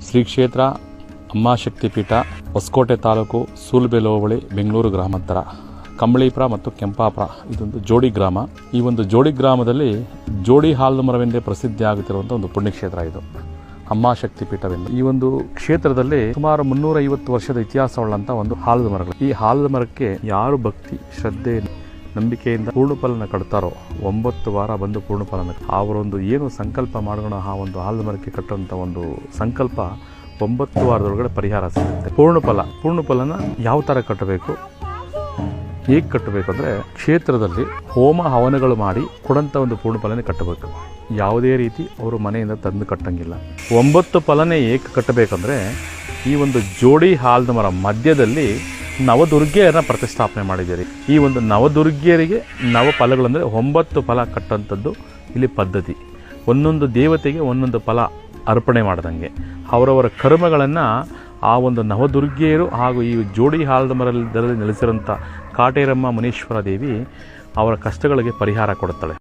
ಶ್ರೀ ಕ್ಷೇತ್ರ ಅಮ್ಮಾಶಕ್ತಿ ಪೀಠ, ಹೊಸಕೋಟೆ ತಾಲೂಕು, ಸೂಲುಬೆಲೆ ಹೋಬಳಿ, ಬೆಂಗಳೂರು ಗ್ರಾಮಾಂತರ, ಕಂಬಳೀಪುರ ಮತ್ತು ಕೆಂಪಾಪುರ ಇದೊಂದು ಜೋಡಿ ಗ್ರಾಮ. ಈ ಒಂದು ಜೋಡಿ ಗ್ರಾಮದಲ್ಲಿ ಜೋಡಿ ಆಲದ ಮರವೆಂದೇ ಪ್ರಸಿದ್ಧಿ ಆಗುತ್ತಿರುವಂಥ ಒಂದು ಪುಣ್ಯಕ್ಷೇತ್ರ ಇದು ಅಮ್ಮಾಶಕ್ತಿ ಪೀಠವೆಂದು. ಈ ಒಂದು ಕ್ಷೇತ್ರದಲ್ಲಿ ಸುಮಾರು 350 ವರ್ಷದ ಇತಿಹಾಸವುಳ್ಳಂಥ ಒಂದು ಆಲದ ಮರಗಳು. ಈ ಆಲದ ಮರಕ್ಕೆ ಯಾರು ಭಕ್ತಿ, ಶ್ರದ್ಧೆ, ನಂಬಿಕೆಯಿಂದ ಪೂರ್ಣಫಲನ ಕಟ್ತಾರೋ 9 ವಾರ ಬಂದು ಪೂರ್ಣಫಲನ ಅವರೊಂದು ಏನು ಸಂಕಲ್ಪ ಮಾಡೋಣ ಆ ಒಂದು ಆಲದ ಮರಕ್ಕೆ ಕಟ್ಟುವಂಥ ಒಂದು ಸಂಕಲ್ಪ 9 ವಾರದೊಳಗಡೆ ಪರಿಹಾರ ಸಿಗುತ್ತೆ. ಪೂರ್ಣಫಲನ ಯಾವ ಥರ ಕಟ್ಟಬೇಕು, ಹೇಗೆ ಕಟ್ಟಬೇಕು ಅಂದರೆ ಕ್ಷೇತ್ರದಲ್ಲಿ ಹೋಮ ಹವನಗಳು ಮಾಡಿ ಕೊಡಂಥ ಒಂದು ಪೂರ್ಣಫಲನೆ ಕಟ್ಟಬೇಕು. ಯಾವುದೇ ರೀತಿ ಅವರು ಮನೆಯಿಂದ ತಂದು ಕಟ್ಟಂಗಿಲ್ಲ. 9 ಫಲನೆ ಏಕೆ ಕಟ್ಟಬೇಕಂದ್ರೆ ಈ ಒಂದು ಜೋಡಿ ಆಲದ ಮರ ಮಧ್ಯದಲ್ಲಿ ನವದುರ್ಗೆಯರನ್ನ ಪ್ರತಿಷ್ಠಾಪನೆ ಮಾಡಿದ್ದೀರಿ. ಈ ಒಂದು ನವದುರ್ಗೆಯರಿಗೆ ನವಫಲಗಳಂದರೆ 9 ಫಲ ಕಟ್ಟಂಥದ್ದು ಇಲ್ಲಿ ಪದ್ಧತಿ. ಒಂದೊಂದು ದೇವತೆಗೆ ಒಂದೊಂದು ಫಲ ಅರ್ಪಣೆ ಮಾಡ್ದಂಗೆ ಅವರವರ ಕರ್ಮಗಳನ್ನು ಆ ಒಂದು ನವದುರ್ಗೆಯರು ಹಾಗೂ ಈ ಜೋಡಿ ಆಲದ ಮರದಲ್ಲಿ ನೆಲೆಸಿರೋಂಥ ಕಾಟೇರಮ್ಮ ಮುನೀಶ್ವರ ದೇವಿ ಅವರ ಕಷ್ಟಗಳಿಗೆ ಪರಿಹಾರ ಕೊಡುತ್ತಾಳೆ.